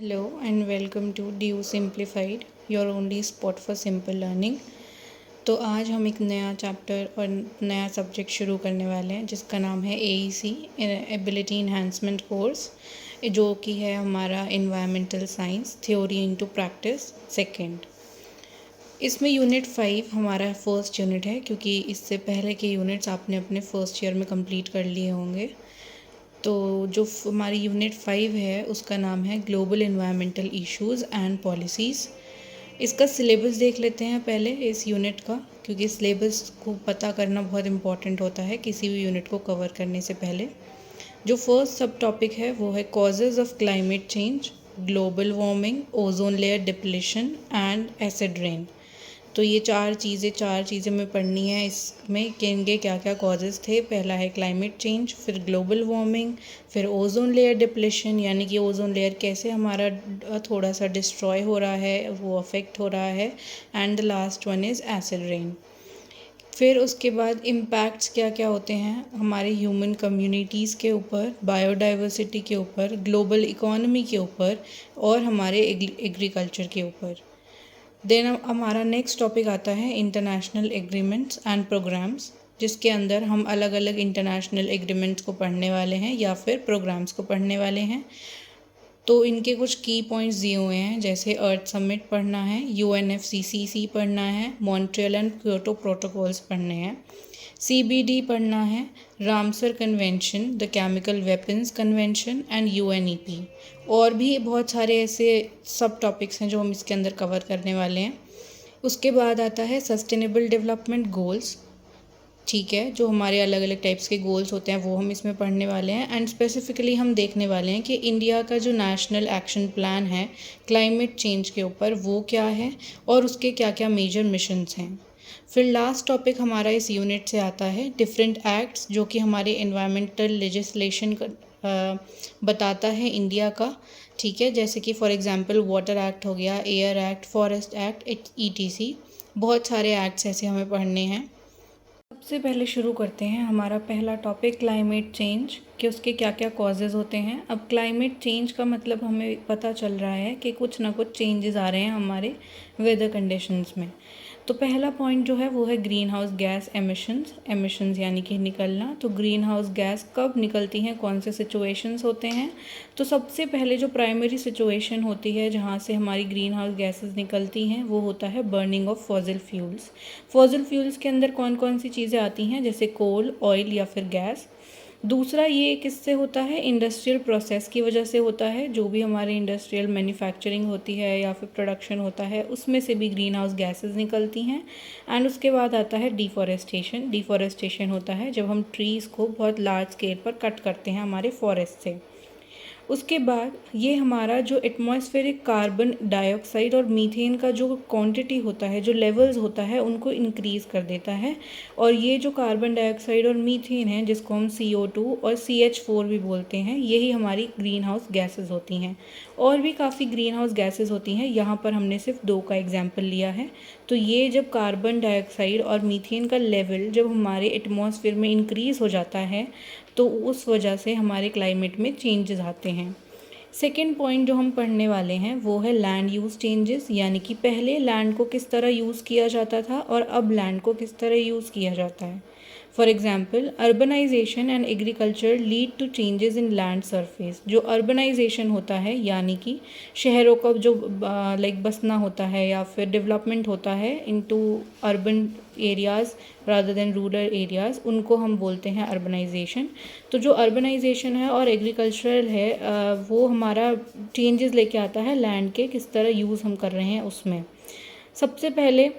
Hello and welcome to DU Simplified, your only spot for simple learning। तो आज हम एक नया चैप्टर और नया सब्जेक्ट शुरू करने वाले हैं जिसका नाम है AEC एबिलिटी इन्हांसमेंट कोर्स, जो कि है हमारा environmental science theory into practice second. इसमें यूनिट 5 हमारा फर्स्ट यूनिट है, क्योंकि इससे पहले के यूनिट्स आपने अपने फर्स्ट ईयर में कंप्लीट कर लिए होंगे। तो जो हमारी यूनिट 5 है उसका नाम है global environmental issues and policies. इसका सिलेबस देख लेते हैं पहले इस यूनिट का, क्योंकि सिलेबस को पता करना बहुत इम्पॉर्टेंट होता है किसी भी यूनिट को कवर करने से पहले। जो फर्स्ट सब टॉपिक है वो है causes of climate change, global warming, ozone layer depletion and acid rain. तो ये चार चीज़ें हमें पढ़नी है इसमें कि इनके क्या क्या कॉजेज़ थे। पहला है क्लाइमेट चेंज, फिर ग्लोबल वार्मिंग, फिर ओजोन लेयर डिप्लीशन, यानी कि ओजोन लेयर कैसे हमारा थोड़ा सा डिस्ट्रॉय हो रहा है, वो अफेक्ट हो रहा है, and the last one is acid rain. फिर उसके बाद इम्पैक्ट्स क्या क्या होते हैं हमारे ह्यूमन कम्युनिटीज़ के ऊपर, बायोडाइवर्सिटी के ऊपर, ग्लोबल इकोनॉमी के ऊपर और हमारे एग्रीकल्चर के ऊपर। देन हमारा नेक्स्ट टॉपिक आता है इंटरनेशनल एग्रीमेंट्स एंड प्रोग्राम्स, जिसके अंदर हम अलग अलग इंटरनेशनल एग्रीमेंट्स को पढ़ने वाले हैं या फिर प्रोग्राम्स को पढ़ने वाले हैं। तो इनके कुछ की पॉइंट्स दिए हुए हैं, जैसे अर्थ समिट पढ़ना है, UNFCCC पढ़ना है, मॉन्ट्रियल एंड क्योटो प्रोटोकॉल्स पढ़ने हैं, CBD पढ़ना है, Ramsar convention, the chemical weapons convention and UNEP। और भी बहुत सारे ऐसे सब टॉपिक्स हैं जो हम इसके अंदर कवर करने वाले हैं। उसके बाद आता है सस्टेनेबल डेवलपमेंट गोल्स, ठीक है, जो हमारे अलग अलग टाइप्स के गोल्स होते हैं वो हम इसमें पढ़ने वाले हैं। एंड स्पेसिफिकली हम देखने वाले हैं कि इंडिया का जो नेशनल एक्शन प्लान है क्लाइमेट चेंज के ऊपर वो क्या है और उसके क्या क्या मेजर मिशंस हैं। फिर लास्ट टॉपिक हमारा इस यूनिट से आता है डिफरेंट एक्ट्स, जो कि हमारे इन्वायरमेंटल लेजिस्लेशन बताता है इंडिया का, ठीक है, जैसे कि फॉर एग्जांपल वाटर एक्ट हो गया, air act, forest act, ETC। बहुत सारे एक्ट्स ऐसे हमें पढ़ने हैं। सबसे पहले शुरू करते हैं हमारा पहला टॉपिक क्लाइमेट चेंज, कि उसके क्या क्या कॉजेज़ होते हैं। अब क्लाइमेट चेंज का मतलब हमें पता चल रहा है कि कुछ ना कुछ चेंजेस आ रहे हैं हमारे वेदर कंडीशंस में। तो पहला पॉइंट जो है वो है ग्रीन हाउस गैस एमिशंस यानी कि निकलना। तो ग्रीन हाउस गैस कब निकलती हैं, कौन से सिचुएशंस होते हैं। तो सबसे पहले जो प्राइमरी सिचुएशन होती है जहाँ से हमारी ग्रीन हाउस गैसेस निकलती हैं वो होता है burning of fossil fuels. Fossil fuels के अंदर कौन कौन सी चीज़ें आती हैं, जैसे कोल, ऑयल या फिर गैस। दूसरा ये किससे होता है, इंडस्ट्रियल प्रोसेस की वजह से होता है। जो भी हमारे इंडस्ट्रियल मैन्युफैक्चरिंग होती है या फिर प्रोडक्शन होता है उसमें से भी ग्रीन हाउस गैसेज निकलती हैं। एंड उसके बाद आता है डिफॉरेस्टेशन होता है जब हम ट्रीज़ को बहुत लार्ज स्केल पर कट करते हैं हमारे फॉरेस्ट से। उसके बाद ये हमारा जो एटमॉस्फेरिक कार्बन डाइऑक्साइड और मीथेन का जो क्वांटिटी होता है, जो लेवल्स होता है, उनको इंक्रीज़ कर देता है। और ये जो कार्बन डाइऑक्साइड और मीथेन है जिसको हम CO2 और CH4 भी बोलते हैं, यही हमारी ग्रीन हाउस गैसेज होती हैं। और भी काफ़ी ग्रीन हाउस गैसेज होती हैं, यहाँ पर हमने सिर्फ 2 का एग्जाम्पल लिया है। तो ये जब कार्बन डाइऑक्साइड और मीथेन का लेवल जब हमारे एटमॉस्फेयर में इंक्रीज़ हो जाता है तो उस वजह से हमारे क्लाइमेट में चेंजेस आते हैं। सेकेंड पॉइंट जो हम पढ़ने वाले हैं वो है लैंड यूज़ चेंजेस, यानी कि पहले लैंड को किस तरह यूज़ किया जाता था और अब लैंड को किस तरह यूज़ किया जाता है। For example urbanization and agriculture lead to changes in land surface. जो अर्बनाइजेशन होता है यानी कि शहरों का जो बसना होता है या फिर डेवलपमेंट होता है into urban areas rather than rural areas, उनको हम बोलते हैं अर्बनाइजेशन। तो जो अर्बनाइजेशन है और एग्रीकल्चरल है वो हमारा चेंजेस लेके आता है लैंड के किस तरह यूज़ हम कर रहे हैं उसमें। सबसे पहले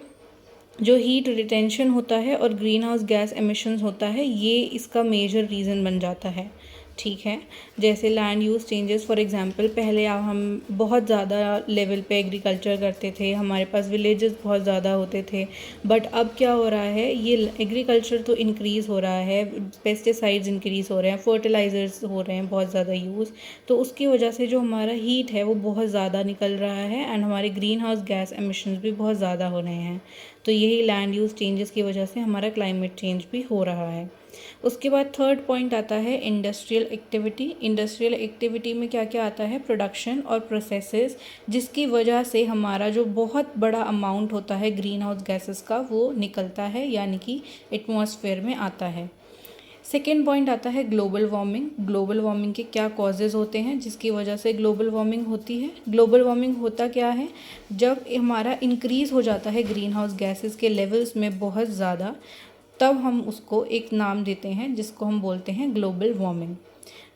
जो हीट रिटेंशन होता है और ग्रीन हाउस गैस एमिशंस होता है, ये इसका मेजर रीज़न बन जाता है, ठीक है। जैसे land use changes, for example पहले हम बहुत ज़्यादा लेवल पे एग्रीकल्चर करते थे, हमारे पास विलेजेस बहुत ज़्यादा होते थे। बट अब क्या हो रहा है, ये एग्रीकल्चर तो इंक्रीज़ हो रहा है, पेस्टिसाइड्स इंक्रीज़ हो रहे हैं, फर्टिलाइज़र्स हो रहे हैं बहुत ज़्यादा यूज़, तो उसकी वजह से जो हमारा हीट है वो बहुत ज़्यादा निकल रहा है एंड हमारे ग्रीन हाउस गैस एमिशंस भी बहुत ज़्यादा हो रहे हैं। तो यही लैंड यूज़ चेंजेस की वजह से हमारा क्लाइमेट चेंज भी हो रहा है। उसके बाद थर्ड पॉइंट आता है इंडस्ट्रियल एक्टिविटी। इंडस्ट्रियल एक्टिविटी में क्या क्या आता है, प्रोडक्शन और प्रोसेसेस, जिसकी वजह से हमारा जो बहुत बड़ा अमाउंट होता है ग्रीन हाउस गैसेस का वो निकलता है, यानी कि एटमॉस्फेयर में आता है। सेकेंड पॉइंट आता है ग्लोबल वार्मिंग। ग्लोबल वार्मिंग के क्या कॉजेज़ होते हैं जिसकी वजह से ग्लोबल वार्मिंग होती है। ग्लोबल वार्मिंग होता क्या है, जब हमारा इंक्रीज़ हो जाता है ग्रीन हाउस गैसेस के लेवल्स में बहुत ज़्यादा, तब हम उसको एक नाम देते हैं जिसको हम बोलते हैं ग्लोबल वार्मिंग।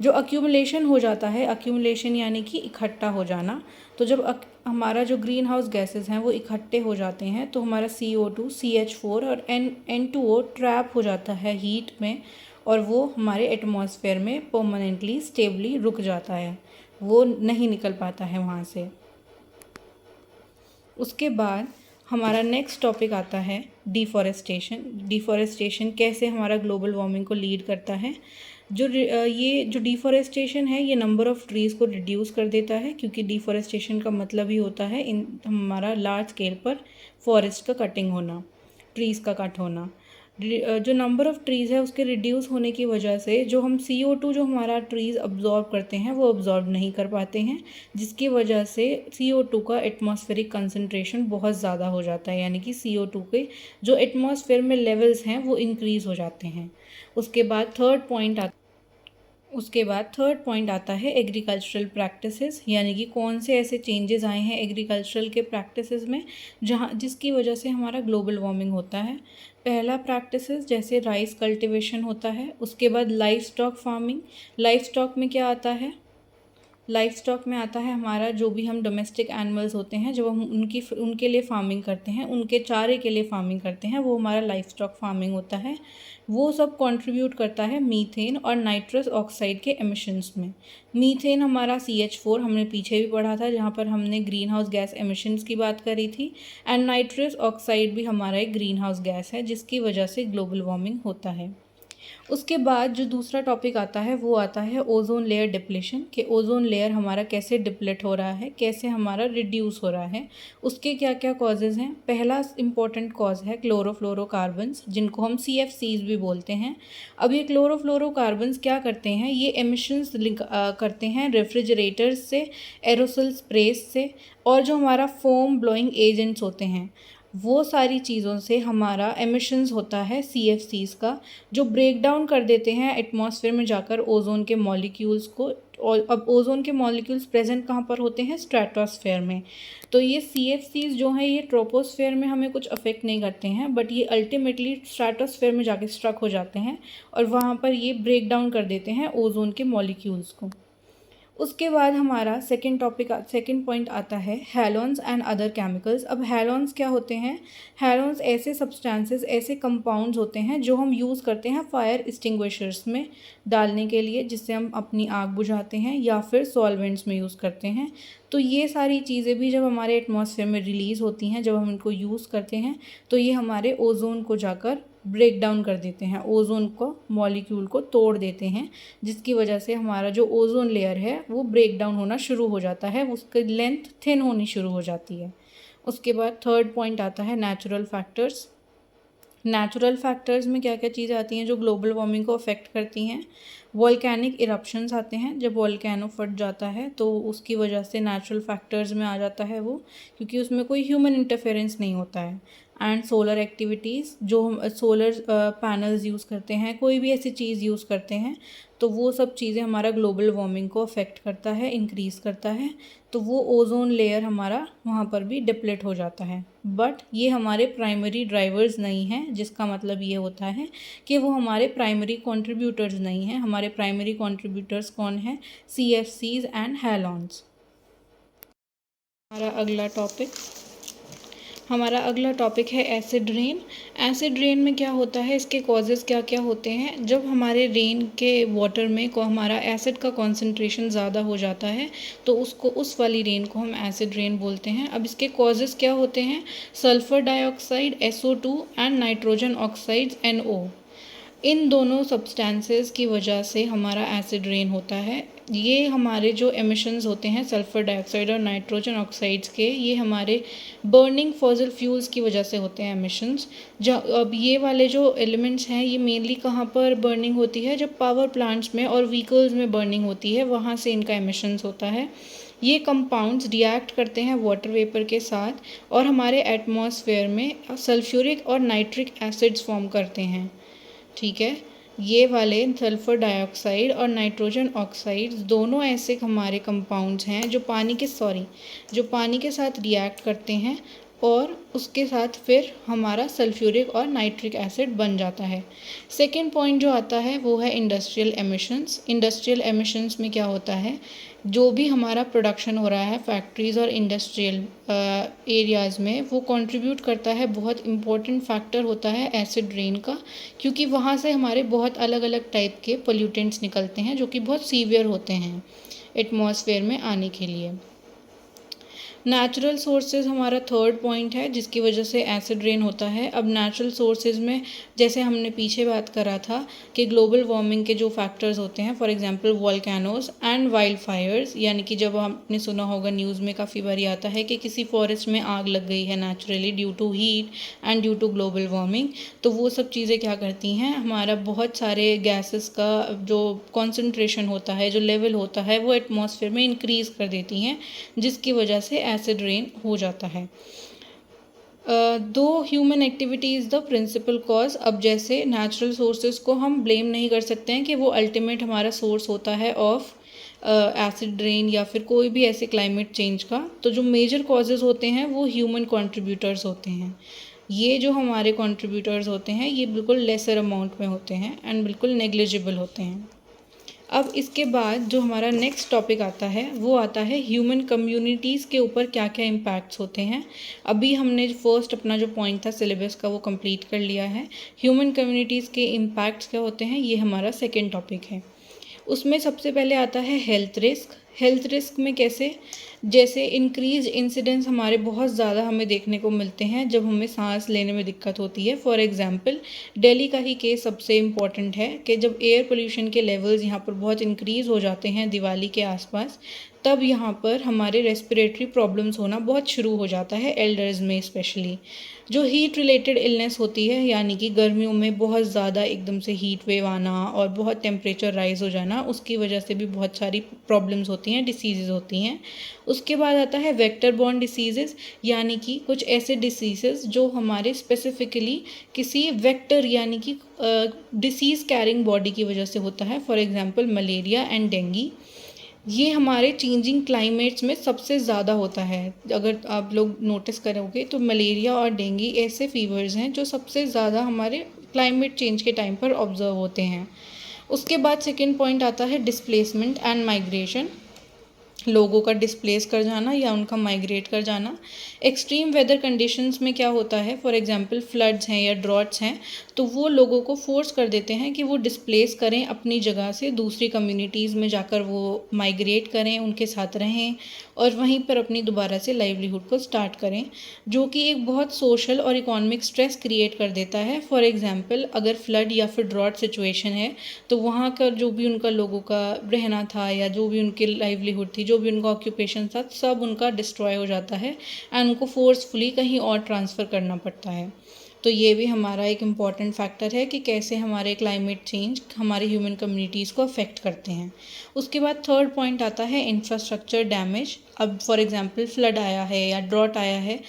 जो अक्यूमुलेशन हो जाता है, अक्यूमुलेशन यानी कि इकट्ठा हो जाना, तो जब हमारा जो ग्रीन हाउस गैसेस हैं वो इकट्ठे हो जाते हैं तो हमारा CO2, CH4 और N2O ट्रैप हो जाता है हीट में, और वो हमारे एटमॉस्फेयर में परमानेंटली स्टेबली रुक जाता है, वो नहीं निकल पाता है वहाँ से। उसके बाद हमारा नेक्स्ट टॉपिक आता है डिफॉरेस्टेशन। डिफॉरेस्टेशन कैसे हमारा ग्लोबल वार्मिंग को लीड करता है। ये जो डिफॉरेस्टेशन है ये नंबर ऑफ़ ट्रीज़ को रिड्यूस कर देता है, क्योंकि डिफॉरेस्टेशन का मतलब ही होता है हमारा लार्ज स्केल पर फॉरेस्ट का कटिंग होना, ट्रीज़ का कट होना। जो नंबर ऑफ़ ट्रीज़ है उसके रिड्यूस होने की वजह से जो हम CO2 जो हमारा ट्रीज़ अब्जॉर्ब करते हैं वो अब्जॉर्ब नहीं कर पाते हैं, जिसकी वजह से CO2 का एटमॉस्फेरिक कंसंट्रेशन बहुत ज़्यादा हो जाता है, यानी कि CO2 के जो एटमॉस्फेयर में लेवल्स हैं वो इंक्रीज़ हो जाते हैं। उसके बाद थर्ड पॉइंट आता है एग्रीकल्चरल प्रैक्टिसेस, यानी कि कौन से ऐसे चेंजेस आए हैं एग्रीकल्चरल के प्रैक्टिसेस में जिसकी वजह से हमारा ग्लोबल वार्मिंग होता है। पहला प्रैक्टिसेस जैसे राइस कल्टीवेशन होता है। उसके बाद life stock farming. Life stock में क्या आता है, लाइफ स्टॉक में आता है हमारा जो भी हम डोमेस्टिक एनिमल्स होते हैं, जब हम उनके लिए फार्मिंग करते हैं, उनके चारे के लिए फार्मिंग करते हैं, वो हमारा लाइफ स्टॉक फार्मिंग होता है। वो सब कंट्रीब्यूट करता है मीथेन और नाइट्रस ऑक्साइड के एमिशंस में। मीथेन हमारा CH4 हमने पीछे भी पढ़ा था जहाँ पर हमने ग्रीन हाउस गैस एमिशंस की बात करी थी, एंड नाइट्रस ऑक्साइड भी हमारा एक ग्रीन हाउस गैस है जिसकी वजह से ग्लोबल वार्मिंग होता है। उसके बाद जो दूसरा टॉपिक आता है वो आता है ओजोन लेयर डिप्लेशन, कि ओजोन लेयर हमारा कैसे डिप्लेट हो रहा है, कैसे हमारा रिड्यूस हो रहा है, उसके क्या क्या कॉजेज़ हैं। पहला इंपॉर्टेंट कॉज है क्लोरोफ्लोरोकार्बन्स, जिनको हम CFCs भी बोलते हैं। अब ये क्लोरोफ्लोरोकार्बन्स क्या करते हैं, ये एमिशंस करते हैं रेफ्रिजरेटर्स से, एरोसोल स्प्रेस से, और जो हमारा फोम ब्लोइंग एजेंट्स होते हैं वो सारी चीज़ों से हमारा एमिशंस होता है CFCs का, जो ब्रेक डाउन कर देते हैं एटमॉस्फेयर में जाकर ओजोन के मॉलिक्यूल्स को। और अब ओजोन के मॉलिक्यूल्स प्रेजेंट कहाँ पर होते हैं, स्ट्रेटोस्फेयर में। तो ये CFCs जो हैं ये ट्रोपोस्फेयर में हमें कुछ अफेक्ट नहीं करते हैं, बट ये अल्टीमेटली स्ट्रेटोस्फेयर में जाके स्ट्रक हो जाते हैं और वहाँ पर ये ब्रेक डाउन कर देते हैं ओजोन के मॉलिक्यूल्स को। उसके बाद हमारा सेकंड पॉइंट आता है हैलोन्स एंड अदर केमिकल्स। अब हैलोन्स क्या होते हैं, हैलोन्स ऐसे सब्सटेंसेस, ऐसे कंपाउंड्स होते हैं जो हम यूज़ करते हैं फायर एक्सटिंग्विशर्स में डालने के लिए, जिससे हम अपनी आग बुझाते हैं, या फिर सॉल्वेंट्स में यूज़ करते हैं। तो ये सारी चीज़ें भी जब हमारे एटमॉस्फेयर में रिलीज़ होती हैं, जब हम इनको यूज़ करते हैं, तो ये हमारे ओजोन को जाकर ब्रेक डाउन कर देते हैं, ओजोन को मॉलिक्यूल को तोड़ देते हैं, जिसकी वजह से हमारा जो ओजोन लेयर है वो ब्रेक डाउन होना शुरू हो जाता है, उसकी लेंथ थिन होनी शुरू हो जाती है। उसके बाद थर्ड पॉइंट आता है नेचुरल फैक्टर्स। नेचुरल फैक्टर्स में क्या क्या चीज़ें आती हैं जो ग्लोबल वार्मिंग को अफेक्ट करती हैं। वॉल्केनिक इरप्शंस आते हैं, जब वॉल्केनो फट जाता है तो उसकी वजह से नेचुरल फैक्टर्स में आ जाता है वो, क्योंकि उसमें कोई ह्यूमन इंटरफेरेंस नहीं होता है। एंड सोलर एक्टिविटीज़, जो हम सोलर पैनल्स यूज़ करते हैं, कोई भी ऐसी चीज़ यूज़ करते हैं, तो वो सब चीज़ें हमारा ग्लोबल वार्मिंग को अफेक्ट करता है, इंक्रीज़ करता है, तो वो ओजोन लेयर हमारा वहाँ पर भी डिप्लेट हो जाता है। बट ये हमारे प्राइमरी ड्राइवर्स नहीं हैं, जिसका मतलब ये होता है कि वो हमारे प्राइमरी कंट्रीब्यूटर्स नहीं हैं। हमारे प्राइमरी कंट्रीब्यूटर्स कौन हैं, CFCs एंड हैलोन्स। हमारा अगला टॉपिक है एसिड रेन। एसिड रेन में क्या होता है, इसके कॉजेज़ क्या क्या होते हैं। जब हमारे रेन के वाटर में हमारा एसिड का कॉन्सेंट्रेशन ज़्यादा हो जाता है तो उस वाली रेन को हम एसिड रेन बोलते हैं। अब इसके कॉजेज़ क्या होते हैं, sulphur dioxide SO2 and nitrogen oxides NO। इन दोनों सब्सटेंसेस की वजह से हमारा एसिड रेन होता है। ये हमारे जो एमिशंस होते हैं सल्फ़र डाइऑक्साइड और नाइट्रोजन ऑक्साइड्स के, ये हमारे बर्निंग फॉसिल फ्यूल्स की वजह से होते हैं एमिशंस। अब ये वाले जो एलिमेंट्स हैं ये मेनली कहाँ पर बर्निंग होती है, जब पावर प्लांट्स में और व्हीकल्स में बर्निंग होती है, वहाँ से इनका एमिशंस होता है। ये कंपाउंड्स रिएक्ट करते हैं वाटर वेपर के साथ और हमारे एटमॉस्फेयर में सल्फ्यूरिक और नाइट्रिक एसिड्स फॉर्म करते हैं। ठीक है, ये वाले सल्फ़र डाइऑक्साइड और नाइट्रोजन ऑक्साइड्स दोनों ऐसे हमारे कंपाउंड्स हैं जो पानी के साथ रिएक्ट करते हैं और उसके साथ फिर हमारा सल्फ्यूरिक और नाइट्रिक एसिड बन जाता है। सेकेंड पॉइंट जो आता है वो है इंडस्ट्रियल एमिशंस। इंडस्ट्रियल एमिशंस में क्या होता है, जो भी हमारा प्रोडक्शन हो रहा है फैक्ट्रीज़ और इंडस्ट्रियल एरियाज़ में, वो कंट्रीब्यूट करता है, बहुत इम्पोर्टेंट फैक्टर होता है एसिड रेन का, क्योंकि वहाँ से हमारे बहुत अलग अलग टाइप के पोल्यूटेंट्स निकलते हैं जो कि बहुत सीवियर होते हैं एटमॉस्फेयर में आने के लिए। नेचुरल सोर्सेज हमारा थर्ड पॉइंट है जिसकी वजह से एसिड रेन होता है। अब नेचुरल सोर्सेज में जैसे हमने पीछे बात करा था कि ग्लोबल वार्मिंग के जो फैक्टर्स होते हैं, for example volcanoes and wild Fyers, यानी कि जब आपने सुना होगा न्यूज़ में काफ़ी बार आता है कि किसी फॉरेस्ट में आग लग गई है naturally due to heat and due to global warming, तो वो सब चीज़ें क्या करती हैं, हमारा बहुत सारे गैसेस का जो कॉन्सेंट्रेशन होता है, जो लेवल होता है, वो एटमॉस्फेयर में इंक्रीज़ कर देती हैं, जिसकी वजह से एसिड रेन हो जाता है। दो human activity is the principal cause. अब जैसे नेचुरल सोर्सेज को हम ब्लेम नहीं कर सकते हैं कि वो अल्टीमेट हमारा सोर्स होता है ऑफ एसिड रेन या फिर कोई भी ऐसे क्लाइमेट चेंज का, तो जो मेजर कॉजेज़ होते हैं वो ह्यूमन कंट्रीब्यूटर्स होते हैं। ये जो हमारे कंट्रीब्यूटर्स होते हैं ये बिल्कुल लेसर अमाउंट में होते हैं एंड बिल्कुल नेग्लिजिबल होते हैं। अब इसके बाद जो हमारा नेक्स्ट टॉपिक आता है वो आता है ह्यूमन कम्युनिटीज़ के ऊपर क्या क्या इम्पैक्ट्स होते हैं। अभी हमने फर्स्ट अपना जो पॉइंट था सिलेबस का वो कंप्लीट कर लिया है। ह्यूमन कम्युनिटीज़ के इम्पैक्ट्स क्या होते हैं, ये हमारा सेकेंड टॉपिक है। उसमें सबसे पहले आता है हेल्थ रिस्क। हेल्थ रिस्क में कैसे, जैसे इंक्रीज इंसिडेंस हमारे बहुत ज़्यादा हमें देखने को मिलते हैं जब हमें सांस लेने में दिक्कत होती है। फॉर एग्जांपल दिल्ली का ही केस सबसे इम्पॉर्टेंट है कि जब एयर पोल्यूशन के लेवल्स यहाँ पर बहुत इंक्रीज़ हो जाते हैं दिवाली के आसपास, तब यहाँ पर हमारे रेस्पिरेटरी प्रॉब्लम्स होना बहुत शुरू हो जाता है एल्डर्स में स्पेशली। जो हीट रिलेटेड इलनेस होती है, यानी कि गर्मियों में बहुत ज़्यादा एकदम से हीट वेव आना और बहुत टेम्परेचर राइज हो जाना, उसकी वजह से भी बहुत सारी प्रॉब्लम्स होती हैं, डिसीज़ होती हैं। उसके बाद आता है वेक्टर बॉर्न डिसीज़ेस, यानी कि कुछ ऐसे डिसीज़ेस जो हमारे स्पेसिफिकली किसी वेक्टर यानी कि डिसीज़ कैरिंग बॉडी की वजह से होता है। For example malaria and dengue. ये हमारे चेंजिंग क्लाइमेट्स में सबसे ज़्यादा होता है। अगर आप लोग नोटिस करोगे तो मलेरिया और डेंगू ऐसे फीवर्स हैं जो सबसे ज़्यादा हमारे क्लाइमेट चेंज के टाइम पर ऑब्जर्व होते हैं। उसके बाद सेकेंड पॉइंट आता है डिस्प्लेसमेंट एंड माइग्रेशन, लोगों का डिस्प्लेस कर जाना या उनका माइग्रेट कर जाना। एक्सट्रीम वेदर कंडीशंस में क्या होता है, फॉर एग्जांपल फ्लड्स हैं या ड्रॉट्स हैं, तो वो लोगों को फोर्स कर देते हैं कि वो डिस्प्लेस करें अपनी जगह से, दूसरी कम्युनिटीज़ में जाकर वो माइग्रेट करें, उनके साथ रहें और वहीं पर अपनी दोबारा से लाइवलीहुड को स्टार्ट करें, जो कि एक बहुत सोशल और इकोनॉमिक स्ट्रेस क्रिएट कर देता है। फॉर एग्जांपल अगर फ्लड या फिर ड्रॉट सिचुएशन है तो वहाँ का जो भी उनका लोगों का रहना था या जो भी उनकी लाइवलीहुड थी, जो भी उनका ऑक्यूपेशन था, सब उनका डिस्ट्रॉय हो जाता है एंड उनको फोर्सफुली कहीं और ट्रांसफ़र करना पड़ता है। तो ये भी हमारा एक इम्पॉर्टेंट फैक्टर है कि कैसे हमारे क्लाइमेट चेंज हमारे ह्यूमन कम्युनिटीज़ को अफेक्ट करते हैं। उसके बाद थर्ड पॉइंट आता है इंफ्रास्ट्रक्चर डैमेज। अब फॉर एग्जांपल फ्लड आया है या ड्रॉट आया है,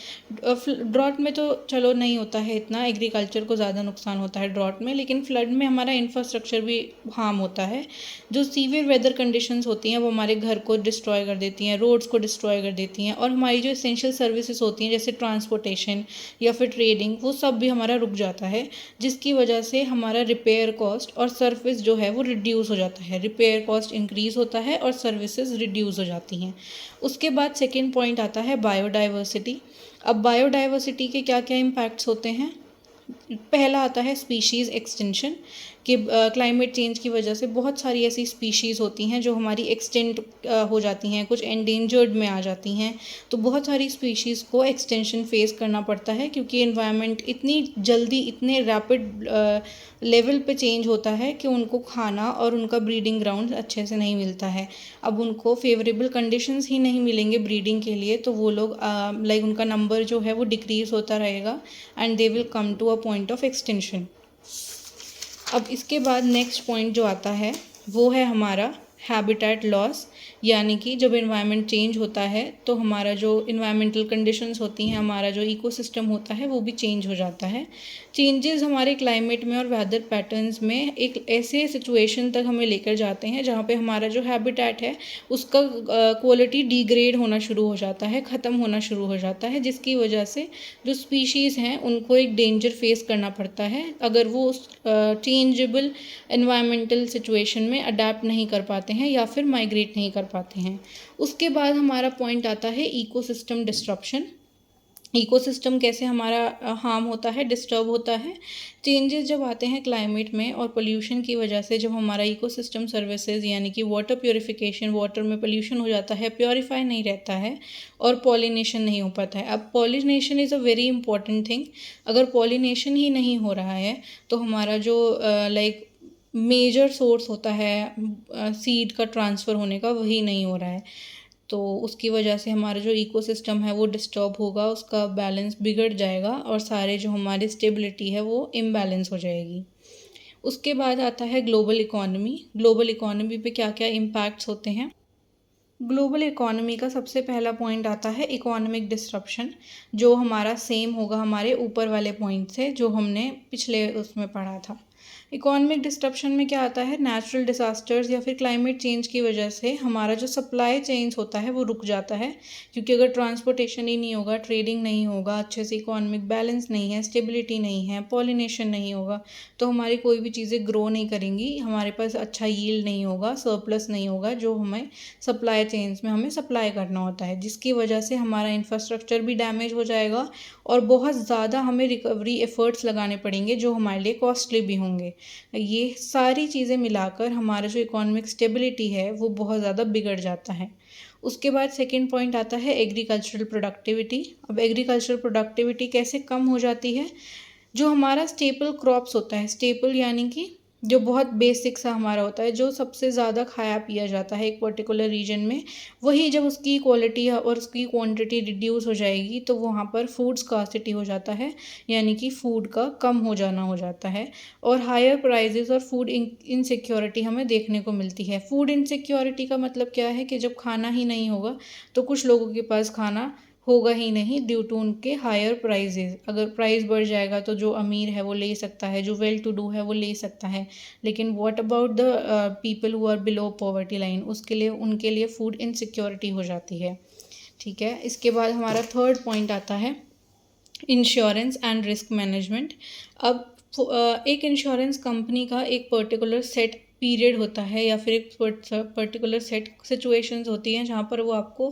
ड्रॉट में तो चलो नहीं होता है इतना, एग्रीकल्चर को ज़्यादा नुकसान होता है ड्रॉट में, लेकिन फ्लड में हमारा इंफ्रास्ट्रक्चर भी हार्म होता है। जो सीवियर वेदर कंडीशंस होती हैं वो हमारे घर को डिस्ट्रॉय कर देती हैं, रोड्स को डिस्ट्रॉय कर देती हैं और हमारी जो एसेंशियल सर्विसेज होती हैं जैसे ट्रांसपोर्टेशन या फिर ट्रेडिंग, वो सब भी हमारा रुक जाता है, जिसकी वजह से हमारा रिपेयर कॉस्ट और सर्विस जो है वो रिड्यूस हो जाता है। रिपेयर कॉस्ट इंक्रीज़ होता है और सर्विसेज रिड्यूस हो जाती हैं। उसके बाद सेकेंड पॉइंट आता है बायोडाइवर्सिटी। अब बायोडाइवर्सिटी के क्या क्या इम्पैक्ट्स होते हैं, पहला आता है स्पीशीज़ एक्सटेंशन, कि क्लाइमेट चेंज की वजह से बहुत सारी ऐसी स्पीशीज़ होती हैं जो हमारी एक्सटेंट हो जाती हैं, कुछ एंडेंजर्ड में आ जाती हैं। तो बहुत सारी स्पीशीज़ को एक्सटेंशन फेस करना पड़ता है, क्योंकि एनवायरनमेंट इतनी जल्दी, इतने रैपिड लेवल पे चेंज होता है कि उनको खाना और उनका ब्रीडिंग ग्राउंड अच्छे से नहीं मिलता है। अब उनको फेवरेबल कंडीशंस ही नहीं मिलेंगे ब्रीडिंग के लिए, तो वो लोग लाइक उनका नंबर जो है वो डिक्रीज़ होता रहेगा and they will come to a point of extension. अब इसके बाद नेक्स्ट पॉइंट जो आता है वो है हमारा हैबिटेट लॉस, यानी कि जब एनवायरनमेंट चेंज होता है तो हमारा जो इन्वायरमेंटल कंडीशंस होती हैं, हमारा जो इकोसिस्टम होता है वो भी चेंज हो जाता है। चेंजेस हमारे क्लाइमेट में और वेदर पैटर्न्स में एक ऐसे सिचुएशन तक हमें लेकर जाते हैं जहाँ पे हमारा जो हैबिटेट है उसका क्वालिटी डिग्रेड होना शुरू हो जाता है, ख़त्म होना शुरू हो जाता है, जिसकी वजह से जो स्पीशीज़ हैं उनको एक डेंजर फेस करना पड़ता है अगर वो उस चेंजेबल एनवायरमेंटल सिचुएशन में अडेप्ट नहीं कर पाते हैं या फिर माइग्रेट नहीं कर पाते हैं। उसके बाद हमारा पॉइंट आता है इकोसिस्टम डिस्ट्रप्शन। इकोसिस्टम कैसे हमारा हार्म होता है, डिस्टर्ब होता है। चेंजेस जब आते हैं क्लाइमेट में और पोल्यूशन की वजह से, जब हमारा इकोसिस्टम सर्विसेज यानी कि वाटर प्योरीफिकेशन, वाटर में पोल्यूशन हो जाता है, प्योरीफाई नहीं रहता है और पॉलिनेशन नहीं हो पाता है। अब pollination is a very important thing. अगर पॉलिनेशन ही नहीं हो रहा है तो हमारा जो लाइक मेजर सोर्स होता है सीड का ट्रांसफ़र होने का, वही नहीं हो रहा है, तो उसकी वजह से हमारा जो इकोसिस्टम है वो डिस्टर्ब होगा, उसका बैलेंस बिगड़ जाएगा और सारे जो हमारी स्टेबिलिटी है वो इम्बैलेंस हो जाएगी। उसके बाद आता है ग्लोबल इकोनॉमी। ग्लोबल इकोनॉमी पे क्या क्या इम्पैक्ट्स होते हैं। ग्लोबल इकोनॉमी का सबसे पहला पॉइंट आता है इकोनॉमिक डिस्रप्शन, जो हमारा सेम होगा हमारे ऊपर वाले पॉइंट से जो हमने पिछले उसमें पढ़ा था। इकोनॉमिक डिस्ट्रप्शन में क्या आता है, नेचुरल डिसास्टर्स या फिर क्लाइमेट चेंज की वजह से हमारा जो सप्लाई चेन्स होता है वो रुक जाता है, क्योंकि अगर ट्रांसपोर्टेशन ही नहीं होगा, ट्रेडिंग नहीं होगा, अच्छे से इकोनॉमिक बैलेंस नहीं है, स्टेबिलिटी नहीं है, पॉलिनेशन नहीं होगा, तो हमारी कोई भी चीज़ें ग्रो नहीं करेंगी, हमारे पास अच्छा यील्ड नहीं होगा, सरप्लस नहीं होगा जो हमें सप्लाई चेन्स में हमें सप्लाई करना होता है, जिसकी वजह से हमारा इंफ्रास्ट्रक्चर भी डैमेज हो जाएगा और बहुत ज़्यादा हमें रिकवरी एफ़र्ट्स लगाने पड़ेंगे जो हमारे लिए कॉस्टली भी होंगे। ये सारी चीज़ें मिलाकर हमारा जो इकोनॉमिक स्टेबिलिटी है वो बहुत ज़्यादा बिगड़ जाता है। उसके बाद सेकंड पॉइंट आता है एग्रीकल्चरल प्रोडक्टिविटी। अब एग्रीकल्चरल प्रोडक्टिविटी कैसे कम हो जाती है, जो हमारा स्टेपल क्रॉप्स होता है, स्टेपल यानी कि जो बहुत बेसिक सा हमारा होता है, जो सबसे ज़्यादा खाया पिया जाता है एक पर्टिकुलर रीजन में, वही जब उसकी क्वालिटी और उसकी क्वांटिटी रिड्यूस हो जाएगी तो वहाँ पर फूड स्कार्सिटी हो जाता है, यानी कि फूड का कम हो जाना हो जाता है और हायर प्राइजेस और फूड इनसिक्योरिटी हमें देखने को मिलती है। फूड इनसिक्योरिटी का मतलब क्या है कि जब खाना ही नहीं होगा तो कुछ लोगों के पास खाना होगा ही नहीं ड्यू टू उनके हायर प्राइजेज़। अगर प्राइस बढ़ जाएगा तो जो अमीर है वो ले सकता है, जो वेल टू डू है वो ले सकता है, लेकिन what about the people who are below poverty line, उसके लिए उनके लिए फूड इनसिक्योरिटी हो जाती है। ठीक है, इसके बाद हमारा थर्ड पॉइंट आता है इंश्योरेंस एंड रिस्क मैनेजमेंट। अब एक इंश्योरेंस कंपनी का एक पर्टिकुलर सेट पीरियड होता है या फिर एक पर्टिकुलर सेट सिचुएशंस होती हैं जहाँ पर वो आपको